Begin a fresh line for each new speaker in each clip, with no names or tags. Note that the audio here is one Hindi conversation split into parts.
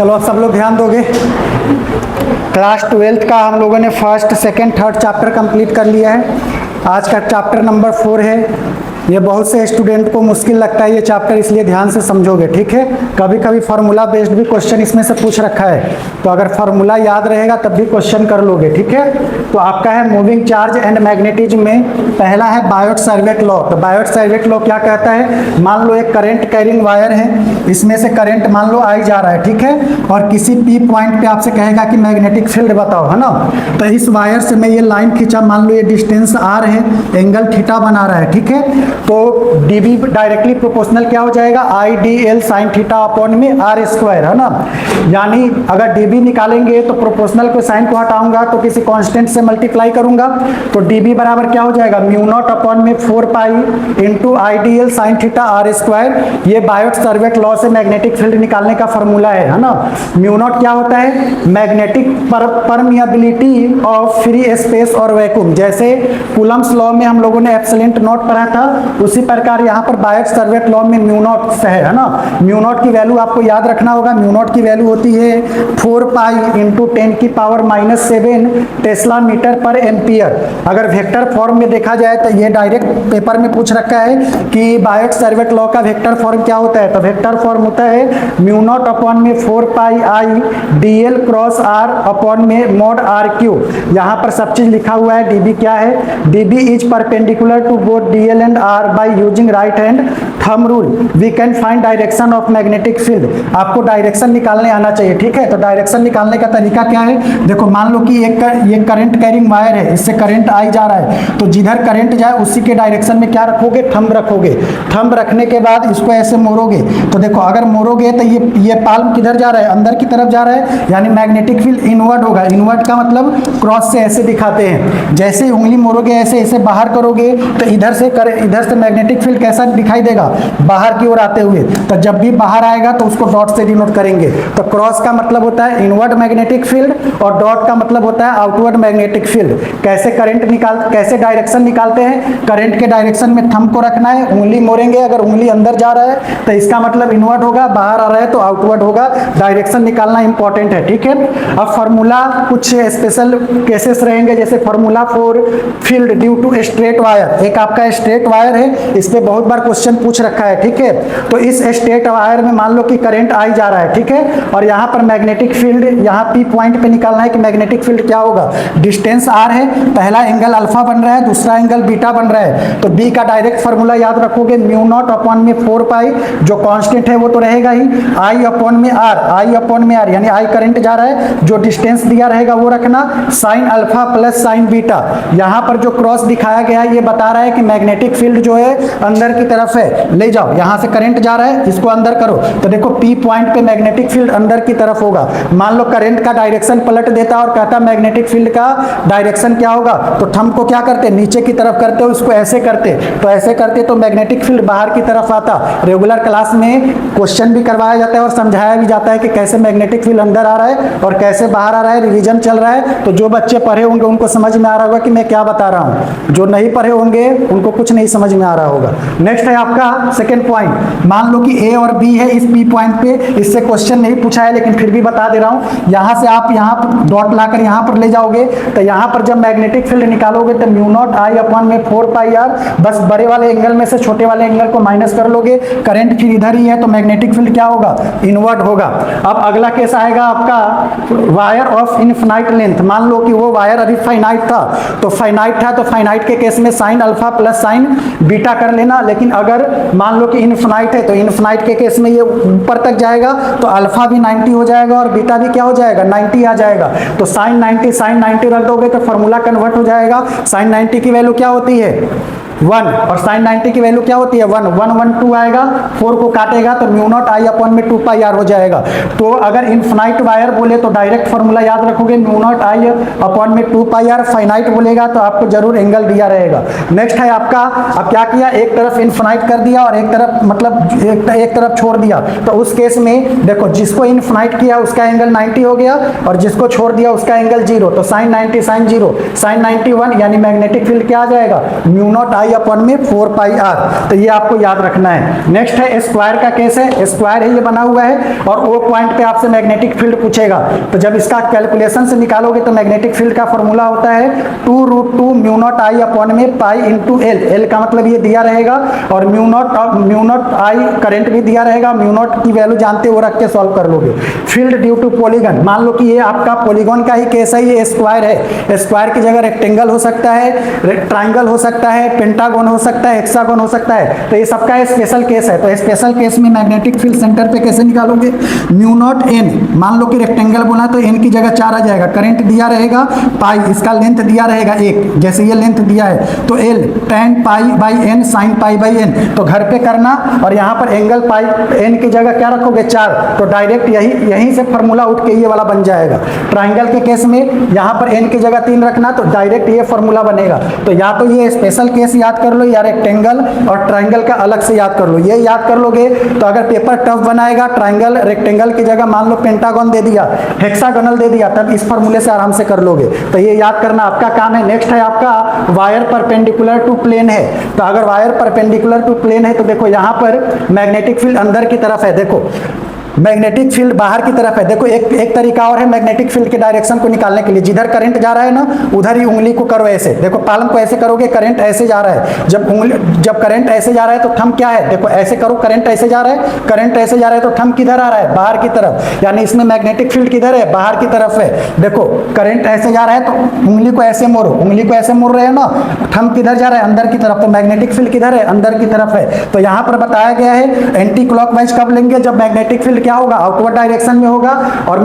चलो अब सब लोग ध्यान दोगे। क्लास 12th का हम लोगों ने first second third chapter complete कर लिया है। आज का चैप्टर नंबर 4 है। ये बहुत से स्टूडेंट को मुश्किल लगता है ये चैप्टर, इसलिए ध्यान से समझोगे, ठीक है। कभी कभी फार्मूला बेस्ड भी क्वेश्चन इसमें से पूछ रखा है, तो अगर फार्मूला याद रहेगा तब भी क्वेश्चन कर लोगे, ठीक है। तो आपका है मूविंग चार्ज एंड मैग्नेटिज्म में पहला है बायोट-सावर्त लॉ। तो बायोट-सावर्त लॉ क्या कहता है, मान लो एक करंट कैरिंग वायर है, इसमें से करंट मान लो आई जा रहा है, ठीक है, और किसी पी पॉइंट पे आपसे कहेगा कि मैग्नेटिक फील्ड बताओ, है ना। तो इस वायर से मैं ये लाइन खींचा, मान लो ये डिस्टेंस आर है, एंगल थीटा बना रहा है, ठीक है। तो dB डायरेक्टली प्रोपोर्शनल क्या हो जाएगा, आई D L sine theta upon में आर स्क्वायर, है ना। यानी अगर dB निकालेंगे तो प्रोपोर्शनल को साइन को हटाऊंगा तो किसी कांस्टेंट से मल्टीप्लाई करूंगा, तो dB बराबर क्या हो जाएगा, म्यू नॉट अपॉन में 4 pi into I D L sine theta R square. ये बायोट-सावर्त लॉ से मैग्नेटिक फील्ड निकालने का फॉर्मूला है ना। म्यू नॉट क्या होता है, magnetic permeability of free space और वैक्यूम। जैसे कूलम्स लॉ में हम लोगों ने एप्सिलॉन नॉट पढ़ा था, उसी प्रकार यहाँ पर बायोट-सावर्त लॉ में म्यू नॉट है ना। म्यू नॉट की वैल्यू आपको याद रखना होगा। म्यू नॉट की वैल्यू होती है 4 पाई इंटू 10 की पावर -7 टेस्ला मीटर पर एम्पियर। अगर वेक्टर फॉर्म में देखा जाए तो ये डायरेक्ट पेपर में पूछ रखा है कि बायोट-सावर्त लॉ का वेक्टर फॉर्म क्या होता है। तो वेक्टर फॉर्म होता है म्यू नॉट अपॉन में 4 pi I D L cross R upon में मॉड आर क्यू। यहाँ पर सब चीज लिखा हुआ है। डीबी क्या है, DB is perpendicular to both D L and R by using right hand thumb rule we can find direction of magnetic field। आपको डायरेक्शन निकालने आना चाहिए, ठीक है। तो डायरेक्शन निकालने का तरीका क्या है, देखो मान लो कि ये करंट कैरिंग वायर है, इससे करंट आई जा रहा है, तो जिधर करंट जाए उसी के डायरेक्शन में क्या रखोगे, थंब रखोगे। थंब रखने के बाद इसको ऐसे मोड़ोगे, तो देखो अगर मोड़ोगे तो ये पाल्म किधर जा रहा है, अंदर की तरफ जा रहा है, यानी मैग्नेटिक फील्ड इनवर्ड होगा। इनवर्ड का मतलब क्रॉस से ऐसे दिखाते हैं, जैसे उंगली मोड़ोगे ऐसे ऐसे बाहर करोगे तो इधर से मैग्नेटिक फील्ड कैसा दिखाई देगा, बाहर की ओर आते हुए। तो जब भी बाहर आएगा तो उसको डॉट से डिनोट करेंगे। तो क्रॉस का मतलब होता है इनवर्ड मैग्नेटिक फील्ड और डॉट का मतलब होता है आउटवर्ड मैग्नेटिक फील्ड। कैसे डायरेक्शन निकालते हैं, करंट के डायरेक्शन में थंब को रखना है, उंगली मोड़ेंगे, अगर उंगली अंदर जा रहा है तो इसका मतलब इनवर्ड होगा, बाहर आ रहा है तो आउटवर्ड होगा। डायरेक्शन निकालना इंपॉर्टेंट है, ठीक है। अब फॉर्मूला कुछ स्पेशल केसेस रहेंगे, जैसे formula for field due to straight wire. एक आपका स्ट्रेट वायर है, इस पे बहुत बार क्वेश्चन पूछ रखा है, ठीक है। तो इस स्ट्रेट वायर में मान लो कि करंट आई जा रहा है, ठीक है, और यहाँ पर मैग्नेटिक फील्ड, यहाँ पी पॉइंट पे निकालना है कि मैग्नेटिक फील्ड क्या होगा। डिस्टेंस आर है, पहला एंगल अल्फा बन रहा है, दूसरा एंगल बीटा बन रहा है, तो बी का डायरेक्ट फॉर्मूला याद रखोगे, म्यू नॉट अपॉन में 4 पाई, जो कांस्टेंट है वो तो रहेगा ही, आई अपॉन में आर, आई अपॉन में आर यानी आई करंट जा रहा है, जो डिस्टेंस दिया रहेगा वो रखना, sine alpha plus sign beta. यहाँ पर जो क्रॉस दिखाया गया है ये बता रहा है कि मैग्नेटिक फील्ड जो है अंदर की तरफ है, ले जाओ, यहां से करंट जा रहा है, इसको अंदर करो, तो देखो पी पॉइंट पे मैग्नेटिक फील्ड अंदर की तरफ होगा। मान लो करंट का डायरेक्शन पलट देता और कहता मैग्नेटिक फील्ड का डायरेक्शन क्या होगा, तो थंब को क्या करते, नीचे की तरफ करते हो, इसको ऐसे करते, तो ऐसे करते तो मैग्नेटिक फील्ड बाहर की तरफ आता। रेगुलर क्लास में क्वेश्चन भी करवाया जाता है और समझाया भी जाता है कि कैसे मैग्नेटिक फील्ड अंदर आ रहा है और कैसे बाहर आ रहा है, रिवीजन चल रहा है। तो जो बच्चे पढ़े होंगे उनको समझ में आ रहा होगा कि मैं क्या बता रहा हूँ, जो नहीं पढ़े होंगे उनको कुछ नहीं समझ में आ रहा होगा। नेक्स्ट है आपका सेकंड पॉइंट, मान लो कि ए और बी है इस पी पॉइंट पे, इससे क्वेश्चन नहीं पूछा है लेकिन फिर भी बता दे रहा हूं। यहां से आप यहां डॉट लाकर यहां पर ले जाओगे, तो यहां पर जब मैग्नेटिक फील्ड निकालोगे तो म्यू नॉट आई अपॉन में 4 पाई आर, बस बड़े वाले एंगल में से छोटे वाले एंगल को माइनस कर लोगे, करंट फिर इधर ही है तो मैग्नेटिक फील्ड क्या होगा, इनवर्ड होगा। अब अगला केस आएगा आपका वायर ऑफ इनफिनाइट लेंथ। मान लो कि वो वायर अभी फाइनाइट था, तो फाइनाइट था तो फाइनाइट के केस में sine alpha plus sign beta कर लेना, लेकिन अगर मान लो कि इनफिनाइट है तो इनफिनाइट के केस में ये ऊपर तक जाएगा तो अल्फा भी 90 हो जाएगा और बीटा भी क्या हो जाएगा, 90 आ जाएगा। तो साइन 90 रख दोगे तो फॉर्मूला कन्वर्ट हो जाएगा। साइन 90 की वैल्यू क्या होती है, 1, और साइन 90 की वैल्यू क्या होती है, 1 1 1 2 आएगा, 4 को काटेगा तो म्यू नॉट आई अपॉन में 2 पाई आर हो जाएगा। तो अगर इनफिनाइट वायर बोले तो डायरेक्ट फॉर्मूला याद रखोगे, म्यू नॉट आई अपॉन में 2 पाई आर। फाइनाइट बोलेगा तो आपको जरूर एंगल दिया रहेगा। नेक्स्ट है आपका, अब क्या किया, एक तरफ इनफिनाइट कर दिया और एक तरफ मतलब एक तरफ छोड़ दिया, तो उस केस में देखो जिसको इनफिनाइट किया उसका एंगल 90 हो गया और जिसको छोड़ दिया उसका एंगल 0, तो साइन 90 साइन 0 साइन 91, यानी मैग्नेटिक फील्ड क्या आ जाएगा, mu not I I upon में 4 पाई आर। तो ये आपको याद रखना है। नेक्स्ट है स्क्वायर का केस है, स्क्वायर है ये बना हुआ है और ओ पॉइंट पे आपसे मैग्नेटिक फील्ड पूछेगा। तो जब इसका कैलकुलेशन से निकालोगे तो मैग्नेटिक फील्ड का फॉर्मूला होता है 2√2 म्यू नॉट आई अपॉन में पाई इंटू एल। एल का मतलब ये दिया रहेगा और म्यू नॉट आई करंट भी दिया रहेगा। म्यू नॉट की वैल्यू जानते हो रख के सॉल्व कर लोगे। फील्ड ड्यू टू पॉलीगन, मान लो कि ये आपका पॉलीगन का ही केस है, ये स्क्वायर है। स्क्वायर की जगह रेक्टेंगल हो सकता है, ट्राइंगल हो सकता है, पेंटागन हो सकता है, हेक्सागन हो सकता है। तो ये सबका स्पेशल केस है। तो स्पेशल केस में मैग्नेटिक फील्ड सेंटर पे कैसे निकालोगे? म्यू नॉट एन, मान लो कि रेक्टेंगल बोला तो एन की जगह 4 आ जाएगा। करंट दिया रहेगा पाई, इसका लेंथ दिया रहेगा 1, जैसे ये लेंथ दिया है तो L tan pi by N sine pi by N. तो घर पे करना और यहाँ पर एंगल पाई एन की जगह क्या रखोगे? 4। तो डायरेक्ट यहीं से फॉर्मूला उठ के ये वाला बन जाएगा। ट्राइंगल के केस में यहाँ पर एन की जगह 3 रखना तो डायरेक्ट ये फॉर्मूला बनेगा। तो या तो ये स्पेशल केस याद कर लो या रेक्टेंगल और ट्राइंगल का अलग से याद कर लो। ये याद कर लोगे तो अगर पेपर टफ बनाएगा, ट्राइंगल रेक्टेंगल की जगह मान लो पेंटागन दे दिया, हेक्सागोनल दे दिया, तब इस फॉर्मूले से आराम से कर लोगे। तो ये याद करना आपका काम है। नेक्स्ट है आपका वायर परपेंडिकुलर टू प्लेन है। तो अगर वायर परपेंडिकुलर टू प्लेन है तो देखो यहाँ पर मैग्नेटिक फील्ड अंदर की तरफ है, देखो मैग्नेटिक फील्ड बाहर की तरफ है। देखो एक तरीका और है मैग्नेटिक फील्ड के डायरेक्शन को निकालने के लिए। जिधर करंट जा रहा है ना उधर ही उंगली को करो ऐसे, देखो पालम को ऐसे करोगे, करंट ऐसे जा रहा है। जब करंट ऐसे जा रहा है तो थंब क्या है? देखो ऐसे करो, करंट ऐसे जा रहा है, करंट ऐसे जा रहा है तो थंब किधर आ रहा है? बाहर की तरफ। यानी इसमें मैग्नेटिक फील्ड किधर है? बाहर की तरफ है। देखो करंट ऐसे जा रहा है तो उंगली को ऐसे मोड़ो, उंगली को ऐसे मोड़ रहे हो ना, थंब किधर जा रहा है? अंदर की तरफ। तो मैग्नेटिक फील्ड किधर है? अंदर की तरफ है। तो यहाँ पर बताया गया है एंटी क्लॉकवाइज कब लेंगे? जब मैग्नेटिक फील्ड क्या होगा? आउटवर्ड डायरेक्शन में होगा। और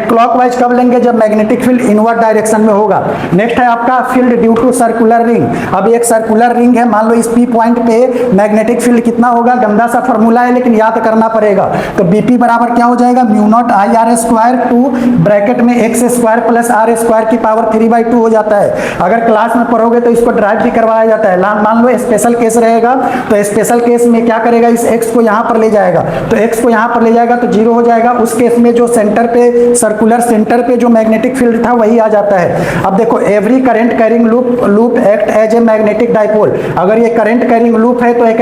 क्लॉकवाइज कब लेंगे? जब मैग्नेटिक फील्ड इनवर्ड डायरेक्शन में होगा। नेक्स्ट है आपका field due to circular ring. अब एक सर्कुलर रिंग है, मान लो इस पी पॉइंट पे मैग्नेटिक फील्ड कितना होगा? गंदा सा फॉर्मूला है लेकिन याद करना पड़ेगा। तो बीपी बराबर क्या हो जाएगा? Mu not I R square two bracket में X square plus R square की पावर 3/2 हो जाता है। अगर क्लास में पढ़ोगे तो इसको ड्राइव भी करवाया जाता है। मान लो स्पेशल केस रहेगा तो स्पेशल केस में क्या करेगा? इस एक्स को यहाँ पर ले जाएगा, तो एक्स को यहाँ पर ले जाएगा तो 0 हो जाएगा। उस केस में जो सेंटर पे सर्कुलर सेंटर पे जो मैग्नेटिक फील्ड था वही आ जाता है। अब देखो every current carrying loop act as a magnetic dipole. अगर ये करंट कैरिंग लूप है तो एक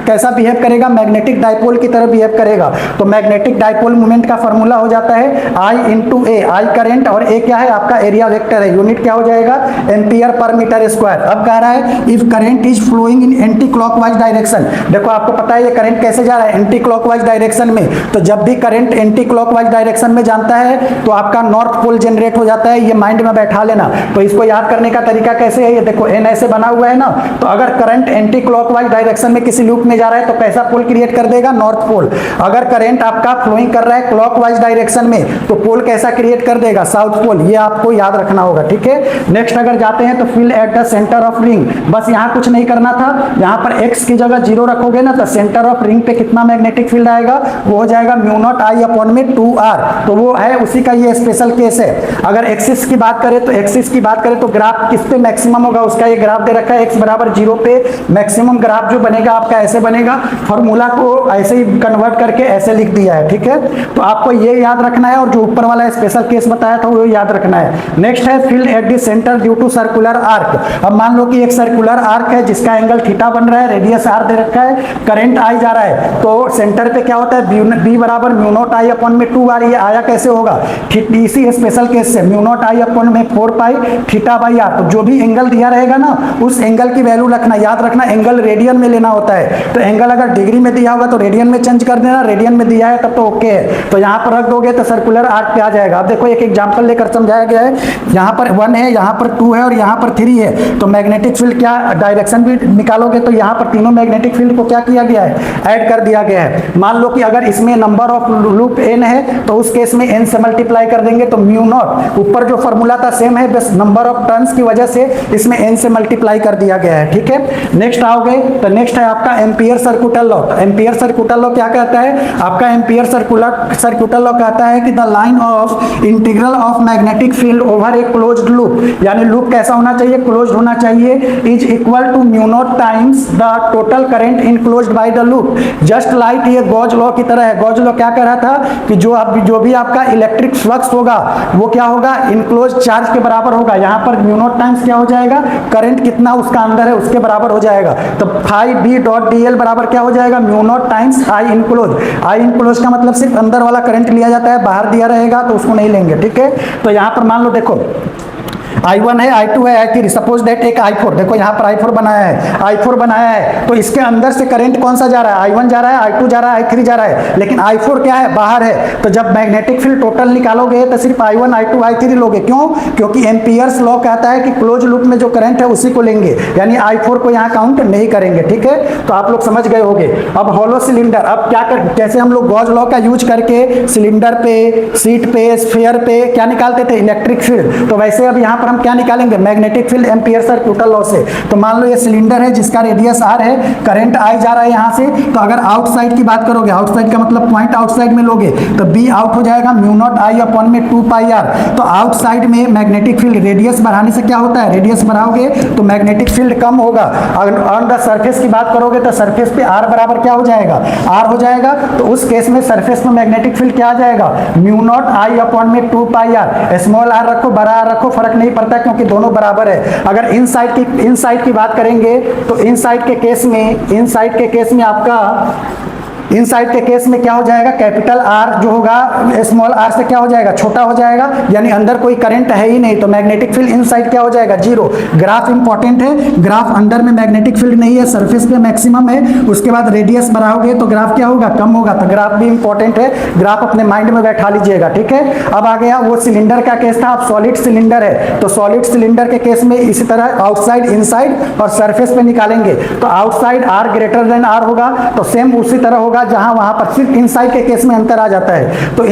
कैसा बिहेव करेगा? मैग्नेटिक डाइपोल की तरह बिहेव करेगा। तो मैग्नेटिक डाइपोल मोमेंट का फॉर्मूला हो जाता है I into A. I current और ए क्या है? आपका एरिया वेक्टर है। यूनिट क्या हो जाएगा? Ampere per metre square. अब कह रहा है if current is flowing in anti clockwise direction. देखो आपको पता है ये करंट कैसे जा रहा है? एंटी क्लॉकवाइज डायरेक्शन में। तो जब भी करंट एंटी क्लॉकवाइज डायरेक्शन में जानता है तो आपका नॉर्थ पोल जनरेट हो जाता है। ये माइंड में बैठा लेना। तो इसको याद करने का तरीका कैसे है? ये देखो एन ऐसे बना हुआ है ना, तो अगर करंट एंटी क्लॉकवाइज डायरेक्शन में किसी लूप में जा रहा है तो कैसा पोल क्रिएट कर देगा? North pole. अगर करंट आपका फ्लोइंग कर रहा है क्लॉकवाइज डायरेक्शन में तो पोल कैसा क्रिएट कर देगा? South pole. ये आपको याद रखना होगा, ठीक है। नेक्स्ट अगर जाते हैं तो field at the centre of ring. बस यहाँ कुछ नहीं करना था, यहाँ पर एक्स की जगह 0 रखोगे ना तो सेंटर ऑफ रिंग पे कितना मैग्नेटिक फील्ड आएगा? वो हो जाएगा म्यू नॉट आई अपॉन में 2r। तो वो है उसी का ये स्पेशल केस है। अगर एक्सिस की बात करें तो ग्राफ किस पे मैक्सिमम होगा उसका ये ग्राफ दे रखा है। x बराबर 0 पे मैक्सिमम ग्राफ जो बनेगा आपका ऐसे बनेगा। फॉर्मूला को ऐसे ही कन्वर्ट करके ऐसे लिख दिया है, ठीक है। तो आपको ये याद रखना है और जो ऊपर वाला स्पेशल केस बताया था वो याद रखना है। नेक्स्ट है field at the centre due to circular arc. अब मान लो कि एक सर्कुलर आर्क है जिसका एंगल थीटा बन रहा है, रेडियस r दे रखा है, करंट आई जा रहा है। तो सेंटर पे क्या होता है? b बराबर म्यू नॉट आई अपॉन में 2r। ये आया कैसे होगा? इसी स्पेशल केस से म्यू नॉट आई अपॉन में 4 पाई थीटा बाई आर। तो जो भी एंगल दिया रहेगा ना उस एंगल की वैल्यू रखना, याद रखना एंगल रेडियन में लेना होता है। तो एंगल अगर डिग्री में दिया होगा तो रेडियन में चेंज कर देना, रेडियन में दिया है तब तो ओके है। तो यहाँ पर रख दोगे तो सर्कुलर आर्क पे आ जाएगा। अब देखो एक एग्जांपल लेकर समझाया गया है। यहाँ पर 1 है, यहाँ पर 2 है और यहाँ पर 3 है। तो मैग्नेटिक फील्ड क्या डायरेक्शन भी निकालोगे तो यहाँ पर तीनों मैग्नेटिक फील्ड को क्या किया गया है? ऐड कर दिया गया है। मान लो कि अगर इसमें नंबर ऑफ लूप n है तो उस केस में n से मल्टीप्लाई कर देंगे तो म्यू नॉट, ऊपर जो फॉर्मूला था सेम है, बस नंबर ऑफ टर्न्स की वजह से इसमें n से मल्टीप्लाई कर दिया गया है, ठीक है। नेक्स्ट आओगे तो नेक्स्ट है आपका ampere circular law. Ampere circular law क्या कहता है? आपका एम्पियर सर्कुलर लॉ कहता है कि the line of integral of magnetic field over a closed loop, यानी लूप कैसा होना चाहिए? क्लोज्ड होना चाहिए, is equal to mu naught times the total current enclosed by the loop. Just like ये गॉज लॉ की तरह है। गॉस लॉ क्या कह रहा था कि जो भी आपका इलेक्ट्रिक फ्लक्स होगा वो क्या होगा, इनक्लोज चार्ज के बराबर होगा। यहाँ पर म्यू नॉट टाइम्स क्या हो जाएगा, करंट कितना उसका अंदर है उसके बराबर हो जाएगा। तो phi B dot d l बराबर क्या हो जाएगा, mu naught times I enclose. I enclose का मतलब सिर्फ अंदर वाला करंट लिया जाता है, बाहर दिया रहेगा तो उसको नहीं लेंगे, ठीक है। तो यहाँ पर मान लो देखो I1 है, I2 है, I3, सपोज दैट एक I4, देखो यहाँ पर I4 बनाया है, I4 बनाया है, तो इसके अंदर से करंट कौन सा जा रहा है, I1 जा रहा है, I2 जा रहा है, I3 जा रहा है, लेकिन I4 क्या है, बाहर है। तो जब मैग्नेटिक फील्ड टोटल निकालोगे तो सिर्फ I1 I2 I3 लोगे, क्यों, क्योंकि एम्पियर्स लॉ कहता है कि क्लोज लूप में जो करंट है उसी को लेंगे, यानी I4 को यहाँ काउंट नहीं करेंगे, ठीक है। तो आप लोग समझ गए होंगे। अब हॉलो सिलेंडर, अब क्या कर, जैसे हम लोग गॉस लॉ का यूज करके सिलेंडर पे, सीट पे, स्फीयर पे क्या निकालते थे, इलेक्ट्रिक फील्ड, तो वैसे अब यहाँ पर हम क्या निकालेंगे, मैग्नेटिक फील्ड एम्पियर सर्क्यूटल लॉ से। तो मान लो ये सिलेंडर है जिसका रेडियस r है, करंट I जा रहा है यहाँ से, तो अगर आउटसाइड की बात करोगे, आउटसाइड का मतलब पॉइंट आउटसाइड में लोगे तो B आउट हो जाएगा म्यू नॉट I अपॉन में 2 पाई r। तो आउटसाइड में मैग्नेटिक फील्ड रेडियस बढ़ाने से क्या होता है, रेडियस बढ़ाओगे तो मैग्नेटिक फील्ड कम होगा। अगर ऑन द सरफेस की बात करोगे तो सरफेस पे r बराबर क्या हो जाएगा, r हो जाएगा। तो उस केस में सरफेस में मैग्नेटिक फील्ड क्या आ जाएगा, म्यू नॉट I अपॉन में 2 पाई r। स्मॉल r रखो, बड़ा r रखो, फर्क नहीं पड़ता क्योंकि दोनों बराबर है। अगर इनसाइड की बात करेंगे तो इनसाइड के केस में आपका इनसाइड के केस में क्या हो जाएगा, कैपिटल R जो होगा स्मॉल r से क्या हो जाएगा, छोटा हो जाएगा, यानी अंदर कोई करंट है ही नहीं, तो मैग्नेटिक फील्ड इनसाइड क्या हो जाएगा, जीरो। ग्राफ इंपॉर्टेंट है, ग्राफ अंदर में मैग्नेटिक फील्ड नहीं है, सरफेस पे मैक्सिमम है, उसके बाद रेडियस बढ़ाओगे तो ग्राफ क्या होगा, कम होगा। तो ग्राफ भी इंपॉर्टेंट है, ग्राफ अपने माइंड में बैठा लीजिएगा, ठीक है। अब आ गया वो सिलेंडर का केस था, अब सॉलिड सिलेंडर है, तो सॉलिड सिलेंडर के केस में इसी तरह आउटसाइड, इनसाइड और सरफेस पे निकालेंगे। तो outside R greater than R होगा, तो सेम उसी तरह होगा जहां वहां पर सिर्फ इनसाइड के केस में अंतर आ जाता है। तो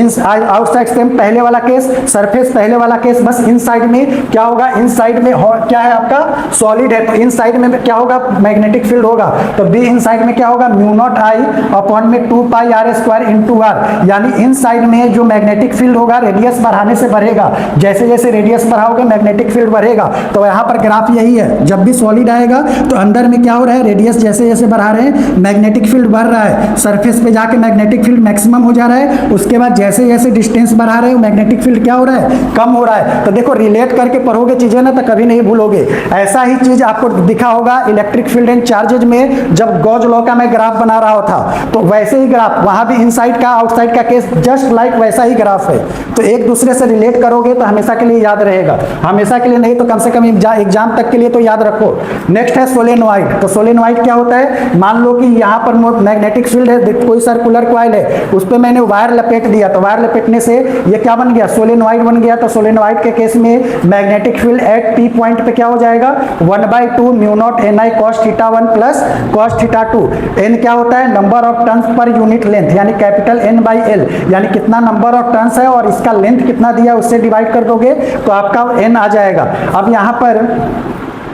आउटसाइड सेम पहले वाला केस, सरफेस पहले वाला केस, बस इनसाइड में क्या होगा, इनसाइड में क्या है आपका सॉलिड है, तो इनसाइड में क्या होगा, मैग्नेटिक फील्ड होगा। तो बी इनसाइड में क्या होगा, म्यू नॉट I अपॉन में 2 पाई r स्क्वायर इंटू r, यानी इनसाइड में जो मैग्नेटिक फील्ड होगा रेडियस बढ़ाने से बढ़ेगा, जैसे जैसे रेडियस बढ़ाओगे मैग्नेटिक फील्ड बढ़ेगा। तो यहाँ पर ग्राफ यही है, जब भी सॉलिड आएगा तो अंदर में क्या हो रहा है, रेडियस जैसे जैसे बढ़ा रहे हैं मैग्नेटिक फील्ड बढ़ रहा है, सरफेस पे जाके मैग्नेटिक फील्ड मैक्सिमम हो जा रहा है, उसके बाद जैसे जैसे डिस्टेंस बढ़ा रहे हो मैग्नेटिक फील्ड क्या हो रहा है, कम हो रहा है। तो देखो रिलेट करके पढ़ोगे चीजें ना तो कभी नहीं भूलोगे। ऐसा ही चीज आपको दिखा होगा इलेक्ट्रिक फील्ड एंड चार्जेज में, जब गॉस लॉ का मैं ग्राफ बना रहा था तो वैसे ही ग्राफ, वहां भी इनसाइड का आउटसाइड का केस जस्ट लाइक वैसा ही ग्राफ है। तो एक दूसरे से रिलेट करोगे तो हमेशा के लिए याद रहेगा, हमेशा के लिए नहीं तो कम से कम एग्जाम तक के लिए तो याद रखो। नेक्स्ट है सोलेनोइड। तो सोलेनोइड क्या होता है, मान लो कि यहाँ पर मैग्नेटिक फील्ड है, कोई सर्कुलर कॉइल है, उस पर मैंने वायर लपेट दिया, तो वायर लपेटने से ये क्या बन गया, सोलेनोइड बन गया। तो सोलेनोइड के केस में magnetic field at P point पे क्या हो जाएगा, 1/2 mu naught NI cos theta 1 plus cos theta 2। N क्या होता है, number of turns per unit length, यानी कैपिटल N/L, यानी कितना नंबर ऑफ टर्न्स है और इसका लेंथ कितना दिया उससे डिवाइड कर दोगे तो आपका N आ जाएगा। अब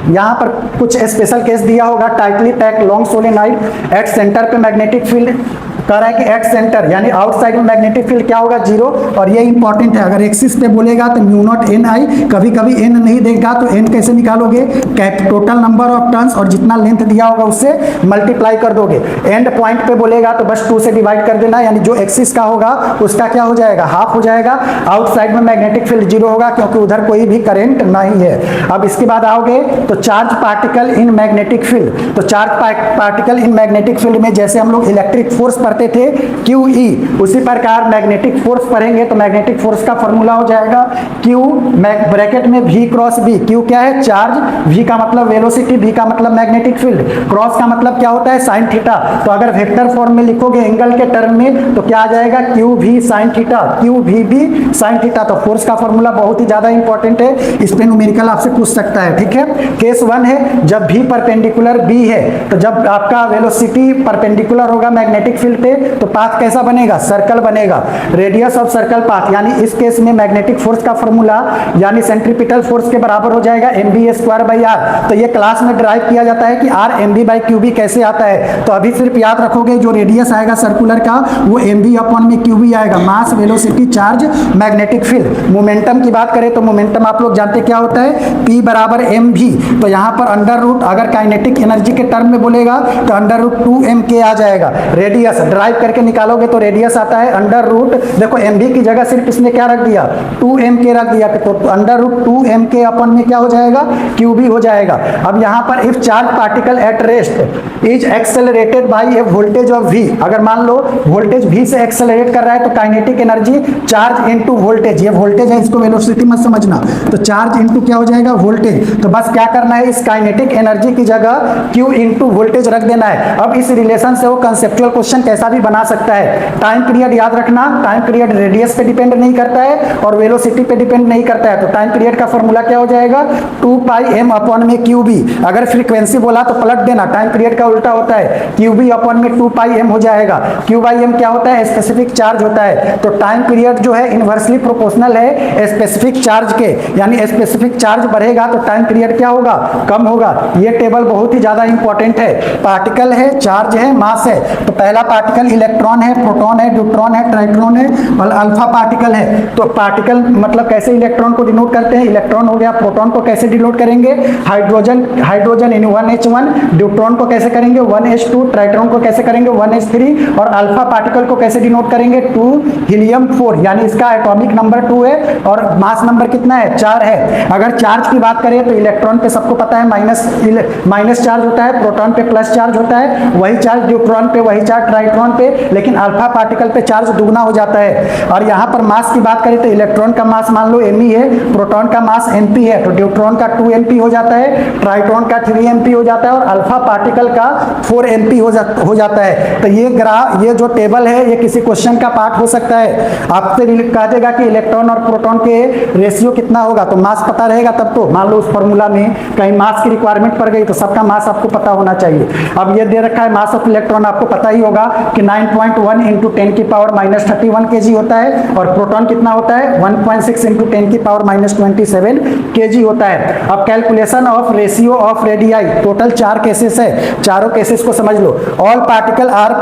यहाँ पर कुछ स्पेशल केस दिया होगा, tightly packed long solenoid at centre पे मैग्नेटिक फील्ड कह रहा है कि एट सेंटर, यानी आउटसाइड में मैग्नेटिक फील्ड क्या होगा, जीरो। और ये इंपॉर्टेंट है, अगर एक्सिस पे बोलेगा तो म्यू नॉट NI, कभी कभी N नहीं देगा तो N कैसे निकालोगे, टोटल नंबर ऑफ टर्न्स और जितना लेंथ दिया होगा उससे मल्टीप्लाई कर दोगे। एंड पॉइंट पे बोलेगा तो बस 2 से डिवाइड कर देना, यानी जो एक्सिस का होगा उसका क्या हो जाएगा, हाफ हो जाएगा। आउटसाइड में मैग्नेटिक फील्ड जीरो होगा क्योंकि उधर कोई भी करंट नहीं है। अब इसके बाद आओगे तो charge particle in magnetic field. तो charge particle in magnetic field में जैसे हम लोग इलेक्ट्रिक फोर्स पढ़ते थे QE, उसी प्रकार मैग्नेटिक फोर्स पढ़ेंगे तो मैग्नेटिक फोर्स का फॉर्मूला हो जाएगा Q ब्रैकेट में V क्रॉस B। Q क्या है, चार्ज, V का मतलब वेलोसिटी, B का मतलब मैग्नेटिक फील्ड, क्रॉस का मतलब क्या होता है, साइन थीटा। तो अगर वेक्टर फॉर्म में लिखोगे एंगल के टर्म में तो क्या आ जाएगा, QV sine theta, QVB sine theta. तो फोर्स का फॉर्मूला बहुत ही ज्यादा इंपॉर्टेंट है, इस पे न्यूमेरिकल आपसे पूछ सकता है, ठीक है। केस 1 है, जब V परपेंडिकुलर B है, तो जब आपका वेलोसिटी परपेंडिकुलर होगा मैग्नेटिक फील्ड पे तो पाथ कैसा बनेगा, सर्कल बनेगा, रेडियस ऑफ सर्कल पाथ। यानी इस केस में मैग्नेटिक फोर्स का फॉर्मूला यानी सेंट्रीपिटल फोर्स के बराबर हो जाएगा mv²/r। तो ये क्लास में ड्राइव किया जाता है कि r mv/qb कैसे आता है, तो अभी सिर्फ याद रखोगे जो रेडियस आएगा सर्कुलर का वो mv अपॉन में qb आएगा, mass, velocity, charge, magnetic field. Momentum की बात करें तो मोमेंटम आप लोग जानते क्या होता है, p बराबर mv, तो यहाँ पर अंडर रूट अगर काइनेटिक एनर्जी के टर्म में बोलेगा तो अंडर रूट 2m आ जाएगा। रेडियस ड्राइव करके निकालोगे तो रेडियस आता है अंडर रूट, देखो mv की जगह सिर्फ इसने क्या रख दिया 2m रख दिया, तो अंडर रूट 2m अपन में क्या हो जाएगा qb हो जाएगा। अब यहाँ पर if charge particle at rest is accelerated by A voltage of v, अगर मान लो वोल्टेज v से एक्सेलरेट कर रहा है तो kinetic energy charge into voltage, ये वोल्टेज है इसको वेलोसिटी मत समझना, तो चार्ज इनटू क्या हो जाएगा वोल्टेज। तो बस क्या करना है इस काइनेटिक एनर्जी की जगह q इनटू वोल्टेज रख देना है। अब इस रिलेशन से वो कंसेप्चुअल क्वेश्चन कैसा भी बना सकता है। टाइम पीरियड याद रखना, टाइम पीरियड रेडियस पे डिपेंड नहीं करता है और वेलोसिटी पे डिपेंड नहीं करता है, तो टाइम पीरियड का फॉर्मूला क्या हो जाएगा 2πm अपॉन में qb। अगर फ्रीक्वेंसी बोला तो पलट देना, टाइम पीरियड का उल्टा होता है, qb अपॉन में 2πm हो जाएगा। q/m क्या होता है स्पेसिफिक चार्ज होता है, तो टाइम पीरियड जो है इनवर्सली प्रोपोर्शनल है स्पेसिफिक चार्ज के, यानी स्पेसिफिक चार्ज बढ़ेगा तो टाइम पीरियड क्या होगा कम होगा। ये टेबल बहुत ही ज्यादा इंपॉर्टेंट है। पार्टिकल है, चार्ज है, मास है, तो पहला पार्टिकल इलेक्ट्रॉन है, प्रोटॉन है, न्यूट्रॉन है, ट्राइट्रॉन है और अल्फा पार्टिकल है। तो पार्टिकल मतलब कैसे इलेक्ट्रॉन को डिनोट करते हैं, इलेक्ट्रॉन हो गया, प्रोटॉन को कैसे डिनोट करेंगे हाइड्रोजन इन 1h1, न्यूट्रॉन को कैसे करेंगे 1h2, ट्राइट्रॉन को कैसे करेंगे 1h3 और अल्फा पार्टिकल को कैसे डिनोट करेंगे 2 हीलियम 4, यानी इसका एटॉमिक नंबर 2 है और मास नंबर कितना है 4 है। अगर चार्ज की बात करें तो इलेक्ट्रॉन पे सबको पता है माइनस चार्ज होता है, प्रोटॉन पे प्लस चार्ज होता है, वही चार्ज न्यूट्रॉन पे, वही चार्ज ट्राइट्रॉन पे, लेकिन अल्फा पार्टिकल पे चार्ज दुगना हो जाता है। और यहाँ पर मास की बात करें तो इलेक्ट्रॉन का मास मान लो me है, प्रोटॉन का मास mp है, तो न्यूट्रॉन का 2mp हो जाता है, ट्राइट्रॉन का 3mp हो जाता है और अल्फा पार्टिकल का 4mp हो जाता है। तो ये जो टेबल है ये किसी क्वेश्चन का पार्ट हो सकता है। आपसे कहा जाएगा कि इलेक्ट्रॉन और प्रोटॉन के रेशियो कितना होगा, तो मास पता रहेगा तब तो, मान लो उस फॉर्मूला में कहीं मास की रिक्वायरमेंट पड़ गई तो सबका मास आपको पता होना चाहिए। अब ये दे रखा है मास ऑफ इलेक्ट्रॉन, आपको पता ही होगा कि 9.1 इंटू 10 की पावर -31 kg होता है और प्रोटॉन कितना होता है 1.6 इंटू 10 की पावर -27 kg होता है। अब calculation of ratio of radii, total 4 cases है, चारों केसेस को समझ लो। All particle are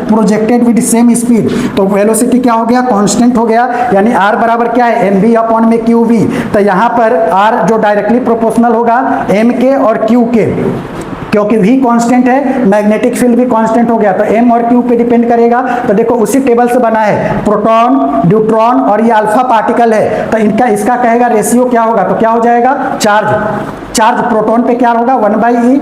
projected with same speed, तो वेलोसिटी क्या हो गया कांस्टेंट हो गया, यानी r बराबर क्या है mv अपॉन में qv। तो यहाँ पर r जो डायरेक्टली प्रोपोर्शनल होगा m के और q के, क्योंकि v कांस्टेंट है, मैग्नेटिक फील्ड भी कांस्टेंट हो गया, तो m और q पे डिपेंड करेगा। तो देखो उसी टेबल से बना है, प्रोटॉन, न्यूट्रॉन और ये अल्फा पार्टिकल है, तो इसका कहेगा रेशियो क्या होगा, तो क्या हो जाएगा चार्ज प्रोटॉन पे क्या होगा 1/e,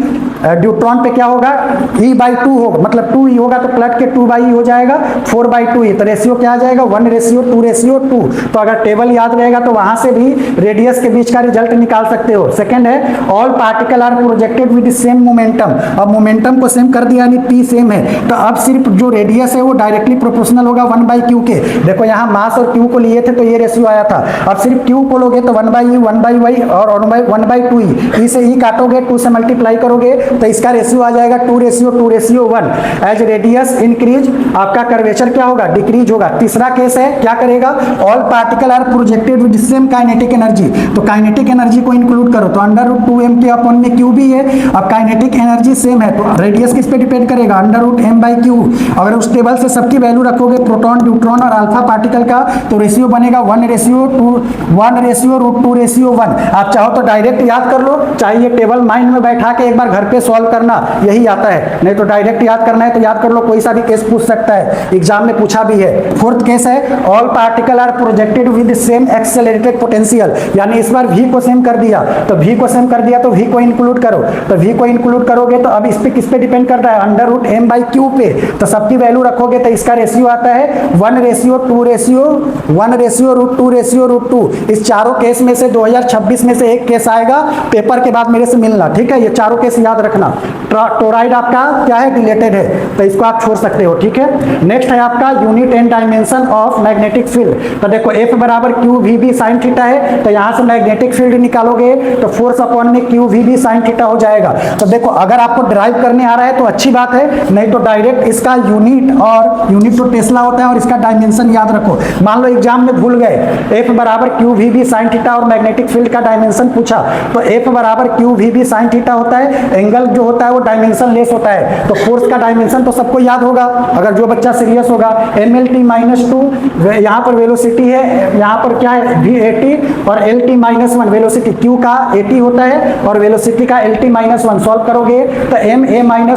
न्यूट्रॉन पे क्या होगा e/2 होगा, मतलब 2e होगा तो पलट के 2/e हो जाएगा 4/2e, तो रेशियो क्या आ जाएगा 1:2:2। तो अगर टेबल याद रहेगा तो वहां से भी रेडियस के बीच का रिजल्ट निकाल सकते हो। सेकंड है all particle are projected with same momentum, अब मोमेंटम को सेम कर दिया यानी p सेम है, तो अब सिर्फ जो रेडियस है वो डायरेक्टली प्रोपोर्शनल होगा 1/q के। देखो यहाँ मास और q को लिए थे तो ये रेशियो आया था, अब सिर्फ q को लोगे तो 1/e 1/y और 1/2e, e से e काटोगे 2 से मल्टीप्लाई करोगे तो इसका रेशियो आ जाएगा 2:1। एज रेडियस इंक्रीज आपका कर्वेचर क्या होगा डिक्रीज होगा। तीसरा केस है क्या करेगा all particle are projected with same kinetic energy, तो काइनेटिक एनर्जी को इंक्लूड करो, तो √2m के अपॉन में q भी है। अब काइनेटिक एनर्जी सेम है तो रेडियस किस पे डिपेंड करेगा √m/q। अगर उस टेबल से सबकी वैल्यू रखोगे प्रोटॉन, न्यूट्रॉन और अल्फा पार्टिकल का, तो रेशियो बनेगा 1:2:1। आप चाहो तो डायरेक्ट याद कर लो, चाहे ये टेबल माइंड में बैठा के एक बार घर पे सॉल्व करना, यही आता है, नहीं तो डायरेक्ट याद करना है तो याद कर लो, कोई सा भी केस पूछ सकता है, एग्जाम में पूछा भी है। फोर्थ केस है all particle are projected with same accelerated potential, यानी इस बार v को सेम कर दिया, तो v को सेम कर दिया तो v को इंक्लूड करो, तो v को इंक्लूड करोगे तो अब इस पे किस पे डिपेंड कर रहा है √m/q पे, तो सबकी वैल्यू रखोगे तो इसका रेशियो आता है 1:2:1/√2:2। इस चारों केस में से 2026 में से एक केस आएगा, पेपर के बाद मेरे से मिलना, ठीक है। ये चारों केस याद रखना। टोराइड आपका क्या है डिलेटेड है, तो इसको आप छोड़ सकते हो, ठीक है। नेक्स्ट है आपका unit and dimension of magnetic field, तो देखो F बराबर QVB sin थीटा है, तो यहाँ से मैग्नेटिक फील्ड निकालोगे तो फोर्स अपॉन में QVB sin थीटा हो जाएगा। तो देखो अगर आपको ड्राइव करने आ रहा है तो अच्छी बात है, नहीं तो डायरेक्ट इसका यूनिट तो टेस्ला होता है और इसका डायमेंशन याद रखो। मान लो एग्जाम में भूल गए F बराबर QVB sin थीटा और मैग्नेटिक फील्ड का डायमेंशन पूछा, तो F बराबर QVB sin थीटा होता है एंगल एंगल जो होता है वो डायमेंशन लेस होता है, तो फोर्स का डायमेंशन तो सबको याद होगा अगर जो बच्चा सीरियस होगा। mlt-2 यहाँ पर वेलोसिटी है, यहाँ पर क्या है v80 और lt-1 वेलोसिटी q का 80 होता है और वेलोसिटी का lt-1 सॉल्व करोगे तो ma-1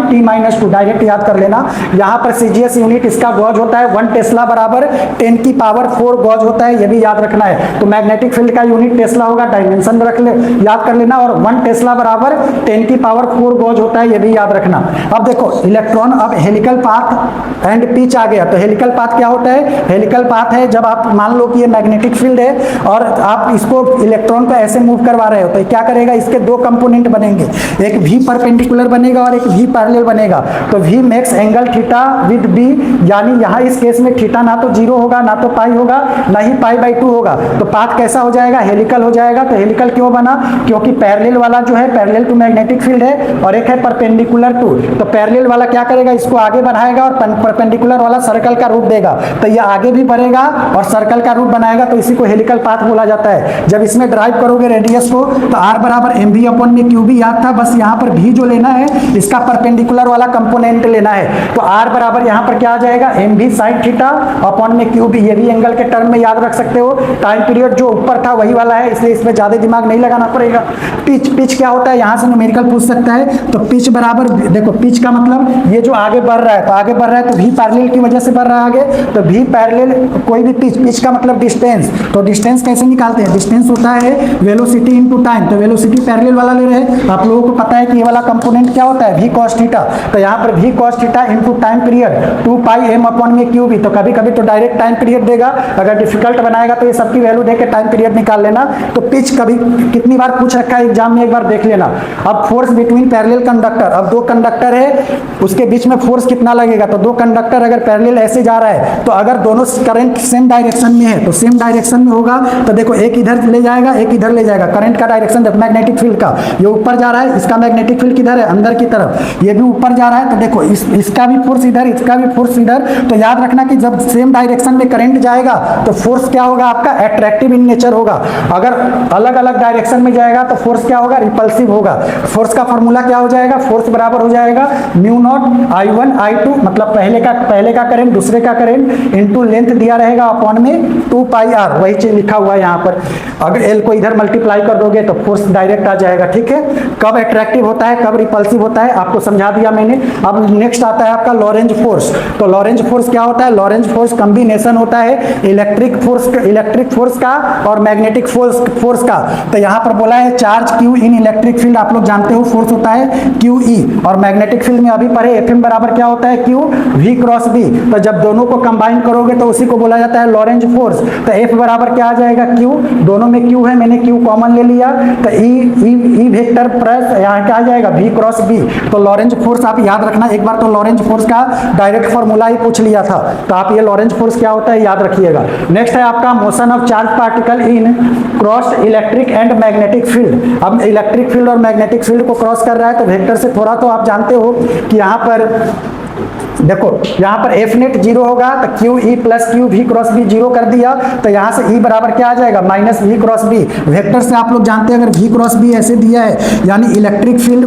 t-2 डायरेक्ट याद कर लेना। यहाँ पर CGS यूनिट इसका गॉज होता है 1 टेस्ला बराबर 10 की पावर 4 गॉज होता है, ये भी याद रखना है। तो मैग्नेटिक फील्ड का यूनिट टेस्ला होगा, डायमेंशन रख ले याद कर लेना, और 1 टेस्ला बराबर 10 की पावर 4 गॉज होता है, ये भी याद रखना। अब देखो इलेक्ट्रॉन अब हेलिकल पाथ एंड पिच आ गया। तो हेलिकल पाथ क्या होता है? हेलिकल पाथ है जब आप मान लो कि ये मैग्नेटिक फील्ड है और आप इसको इलेक्ट्रॉन को ऐसे मूव करवा रहे हो, तो क्या करेगा, इसके दो कंपोनेंट बनेंगे, एक v परपेंडिकुलर बनेगा और एक v पैरेलल बनेगा। तो v makes angle theta with b, यानी यहाँ इस केस में थीटा ना तो 0 होगा ना तो पाई होगा ना ही पाई/2 होगा। तो पाथ कैसा हो जाएगा? हेलिकल हो जाएगा। तो हेलिकल क्यों बना? क्योंकि पैरेलल वाला जो है पैरेलल टू मैग्नेटिक फील्ड है और एक है परपेंडिकुलर टू। तो पैरेलल वाला क्या करेगा, इसको आगे बढ़ाएगा और परपेंडिकुलर वाला सर्कल का रूप देगा, तो ये आगे भी बढ़ेगा और सर्कल का रूप बनाएगा, तो इसी को हेलिकल पाथ बोला जाता है। जब इसमें ड्राइव करोगे रेडियस को तो r बराबर mv/q याद था, बस यहाँ पर v जो लेना है इसका परपेंडिकुलर वाला कंपोनेंट लेना है। तो r बराबर यहाँ पर क्या आ जाएगा, mv sin थीटा अपॉन में q भी, ये भी एंगल के टर्म में याद रख सकते हो। टाइम पीरियड जो ऊपर था वही वाला है, इसलिए इसमें ज्यादा दिमाग नहीं लगाना पड़ेगा। पिच क्या होता है, यहाँ से न्यूमेरिकल पूछ सकता है। तो पिच बराबर, देखो पिच का मतलब ये जो आगे बढ़ रहा है, तो आगे बढ़ रहा है तो v पैरेलल की वजह से बढ़ रहा है आगे, तो v पैरेलल कोई भी पिच का मतलब डिस्टेंस। तो डिस्टेंस कैसे निकालते हैं? डिस्टेंस होता है वेलोसिटी इनटू टाइम। तो वेलोसिटी पैरेलल वाला ले रहे हैं, आप लोगों को पता है कि ये वाला कंपोनेंट क्या होता है, v cos थीटा। तो यहाँ पर v cos theta into time period 2πm/q भी। तो कभी कभी तो डायरेक्ट टाइम पीरियड देगा, अगर डिफिकल्ट बनाएगा तो ये सबकी वैल्यू देके टाइम पीरियड निकाल लेना। तो पिच कभी कितनी बार पूछ रखा है एग्जाम में, एक बार देख लेना। अब फोर्स बिटवीन पैरेलल कंडक्टर, अब दो कंडक्टर है उसके बीच में फोर्स कितना लगेगा, तो दो कंडक्टर अगर पैरेलल ऐसे जा रहा है तो अगर दोनों करंट सेम डायरेक्शन में है तो सेम डायरेक्शन में होगा, तो देखो एक इधर ले जाएगा एक इधर ले जाएगा। करंट का डायरेक्शन देखो मैग्नेटिक फील्ड का, ये ऊपर जा रहा है, इसका मैग्नेटिक फील्ड किधर है, अंदर की तरफ, ये भी ऊपर जा रहा है। तो देखो इसका भी फोर्स इधर, इसका भी फोर्स इधर। तो याद रखना कि जब सेम डायरेक्शन में करंट जाएगा तो फोर्स क्या होगा आपका, अट्रैक्टिव इन नेचर होगा। अगर अलग अलग डायरेक्शन में जाएगा तो फोर्स क्या होगा, रिपल्सिव होगा। फोर्स का फॉर्मूला क्या हो जाएगा, फोर्स बराबर हो जाएगा μ0 I1 I2, मतलब पहले का करंट दूसरे का करंट इनटू लेंथ दिया रहेगा अपॉन में 2πr, वही चीज लिखा हुआ है यहाँ पर। अगर L को इधर मल्टीप्लाई कर दोगे तो फोर्स डायरेक्ट आ जाएगा। ठीक है, कब अट्रैक्टिव होता है कब रिपल्सिव होता है आपको समझा दिया मैंने। अब नेक्स्ट आता है आपका लॉरेंज फोर्स। तो लॉरेंज फोर्स क्या होता है, लॉरेंज फोर्स कॉम्बिनेशन होता है इलेक्ट्रिक फोर्स का और मैग्नेटिक फोर्स का। तो यहाँ पर बोला है चार्ज Q इन इलेक्ट्रिक फील्ड, आप लोग जानते हो फोर्स होता है QE, और मैग्नेटिक फील्ड में अभी पढ़े FM बराबर क्या होता है Q V क्रॉस B। तो जब दोनों को कंबाइन करोगे तो उसी को बोला जाता है लॉरेंज फोर्स। तो F बराबर क्या आ जाएगा Q, दोनों में Q है, मैंने Q कॉमन ले लिया, तो E वेक्टर प्लस यहाँ क्या आ जाएगा V क्रॉस B। तो लॉरेंज फोर्स आप याद रखना, एक बार तो लॉरेंज फोर्स का डायरेक्ट फॉर्मूला ही पूछ लिया था, तो आप ये लॉरेंज फोर्स क्या होता है याद रखिएगा। नेक्स्ट है आपका motion of charge particle in cross electric and magnetic field. अब इलेक्ट्रिक फील्ड और मैग्नेटिक फील्ड को क्रॉस कर रहा है तो वेक्टर से थोड़ा तो आप जानते हो कि यहाँ पर देखो यहाँ पर एफ नेट 0 होगा तो q E plus q v cross B 0 कर दिया, तो यहाँ से ई बराबर क्या आ जाएगा minus v cross B. Vector से आप लोग जानते हैं अगर वी क्रॉस बी ऐसे दिया है यानी इलेक्ट्रिक फील्ड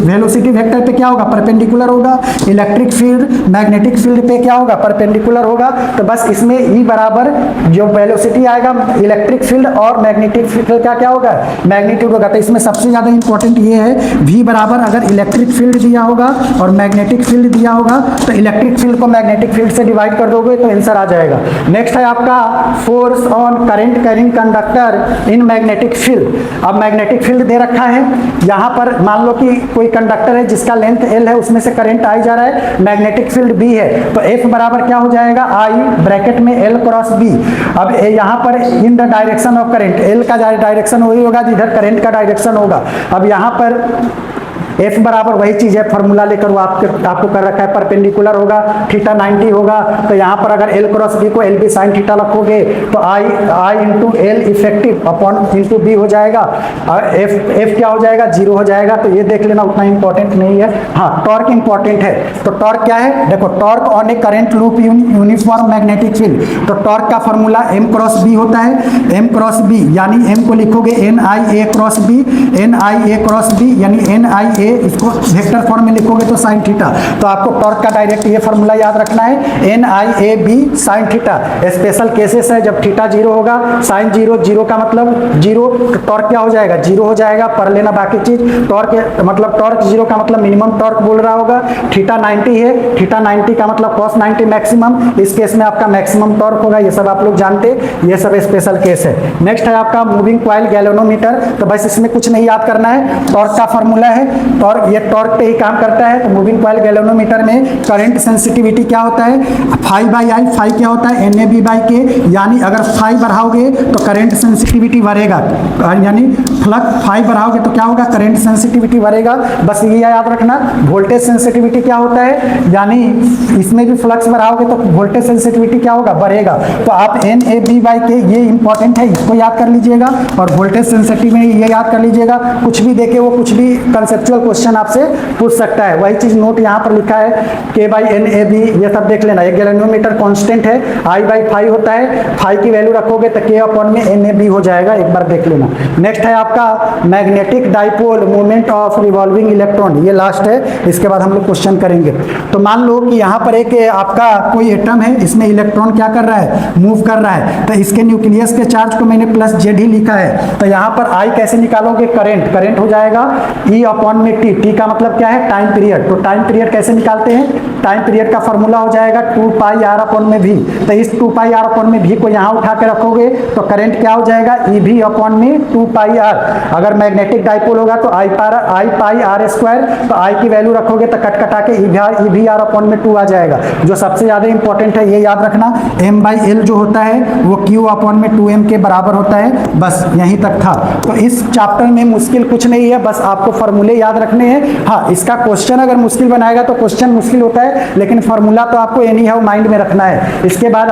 वेलोसिटी वेक्टर पे क्या होगा परपेंडिकुलर होगा, इलेक्ट्रिक फील्ड मैग्नेटिक फील्ड पे क्या होगा परपेंडिकुलर होगा। तो बस इसमें ई बराबर जो वेलोसिटी आएगा इलेक्ट्रिक फील्ड और मैग्नेटिक फील्ड का क्या होगा मैग्नीट्यूड होगा। तो इसमें सबसे ज्यादा इंपॉर्टेंट ये है वी बराबर अगर इलेक्ट्रिक फील्ड दिया होगा और मैग्नेटिक फील्ड दिया होगा तो इलेक्ट्रिक फील्ड को मैग्नेटिक फील्ड से डिवाइड कर दोगे तो आंसर आ जाएगा। नेक्स्ट है आपका force on current carrying conductor in magnetic field. अब मैग्नेटिक फील्ड दे रखा है, यहाँ पर मान लो कि कोई कंडक्टर है जिसका लेंथ L है, उसमें से करंट आई जा रहा है, मैग्नेटिक फील्ड B है, तो F बराबर क्या हो जाएगा I ब्रैकेट में L क्रॉस B। अब यहाँ पर in the direction of current, L का डायरेक्शन वही होगा जिधर करंट का डायरेक्शन होगा। अब यहाँ पर एफ बराबर वही चीज है, फॉर्मूला लेकर वो आपको कर रखा है, परपेंडिकुलर होगा, थीटा 90 होगा, तो यहाँ पर अगर एल क्रॉस बी को एल बी साइन थीटा रखोगे तो I into L effective upon into B हो जाएगा, एफ क्या हो जाएगा, 0 हो जाएगा। तो ये देख लेना, उतना इंपॉर्टेंट नहीं है। हाँ, टॉर्क इंपॉर्टेंट है। तो टॉर्क क्या है, देखो torque on A current loop uniform magnetic field, तो टॉर्क का फॉर्मूला एम क्रॉस बी होता है। एम क्रॉस बी यानी एम को लिखोगे N I A cross B, N I A cross B यानी एन आई ए, इसको वेक्टर फॉर्म में लिखोगे तो साइन थीटा। तो आपको टॉर्क का डायरेक्ट ये फॉर्मूला याद रखना है, N I A B sine theta. Special cases है जब थीटा 0 होगा, साइन 0, 0 का मतलब 0, टॉर्क क्या हो जाएगा, 0 हो जाएगा। पढ़ लेना बाकी चीज। टॉर्क मतलब टॉर्क 0 का मतलब मिनिमम टॉर्क बोल रहा होगा। थीटा 90 है, थीटा 90 का मतलब cos 90 मैक्सिमम, इस केस में आपका मैक्सिमम टॉर्क होगा। ये सब आप लोग जानते, ये सब स्पेशल केस है। नेक्स्ट है आपका मूविंग कॉइल गैल्वेनोमीटर। तो बस इसमें कुछ नहीं याद करना है, टॉर्क का फॉर्मूला है, टॉर्क ये टॉर्क पे ही काम करता है। तो मूविंग कॉइल गैल्वेनोमीटर में करंट सेंसिटिविटी क्या होता है, फाई बाई आई, फाई क्या होता है, एन ए बी बाई के, यानी अगर फाई बढ़ाओगे तो करंट सेंसिटिविटी बढ़ेगा, यानी फ्लक्स फाई बढ़ाओगे तो क्या होगा, करंट सेंसिटिविटी बढ़ेगा। बस ये याद रखना। वोल्टेज सेंसिटिविटी क्या होता है, यानी इसमें भी फ्लक्स बढ़ाओगे तो वोल्टेज सेंसिटिविटी क्या होगा, बढ़ेगा। तो आप एन ए बी बाई के, ये इंपॉर्टेंट है, इसको याद कर लीजिएगा। और वोल्टेज सेंसिटिविटी ये याद कर लीजिएगा। कुछ भी देखे वो कुछ भी कंसेप्चुअल क्वेश्चन आपसे पूछ सकता है। वही चीज नोट यहाँ पर लिखा है, के बाई एन ए बी, ये सब देख लेना। एक गैल्वेनोमीटर कांस्टेंट है, आई बाई फाई होता है, फाई की वैल्यू रखोगे तो के अपॉन में एन ए बी हो जाएगा, एक बार देख लेना। नेक्स्ट है आपका magnetic dipole moment of revolving electron, ये लास्ट है, इसके बाद हम लोग क्वेश्चन करेंगे। तो मान लो कि यहाँ पर एक आपका कोई एटम है, इसमें इलेक्ट्रॉन क्या कर रहा है, मूव कर रहा है। तो इसके न्यूक्लियस के चार्ज को मैंने प्लस जेड ही लिखा है। तो यहाँ पर आई कैसे निकालोगे, करंट, करंट हो जाएगा ई अपॉन में टी, टी का मतलब क्या है, टाइम पीरियड। तो टाइम पीरियड कैसे निकालते हैं, टाइम पीरियड का फॉर्मूला हो जाएगा 2 पाई आर अपॉन में भी। तो इस 2 पाई आर अपॉन में भी को यहाँ उठा के रखोगे तो करंट क्या हो जाएगा, ई भी अपॉन में 2 पाई आर। अगर मैग्नेटिक डाइपोल होगा तो आई पाई आर स्क्वायर, तो आई की वैल्यू रखोगे तो कट कटा के ई भी आर अपॉन में 2 आ जाएगा। जो सबसे ज्यादा इंपॉर्टेंट है ये याद रखना, एम बाई एल जो होता है वो क्यू अपॉन में 2m के बराबर होता है। बस यहीं तक था। तो इस चैप्टर में मुश्किल कुछ नहीं है, बस आपको फॉर्मूले याद रखने हैं। हाँ, इसका क्वेश्चन अगर मुश्किल बनाएगा तो क्वेश्चन मुश्किल होता है, लेकिन फॉर्मूला तो आपको एनी हाउ माइंड में रखना है। इसके बाद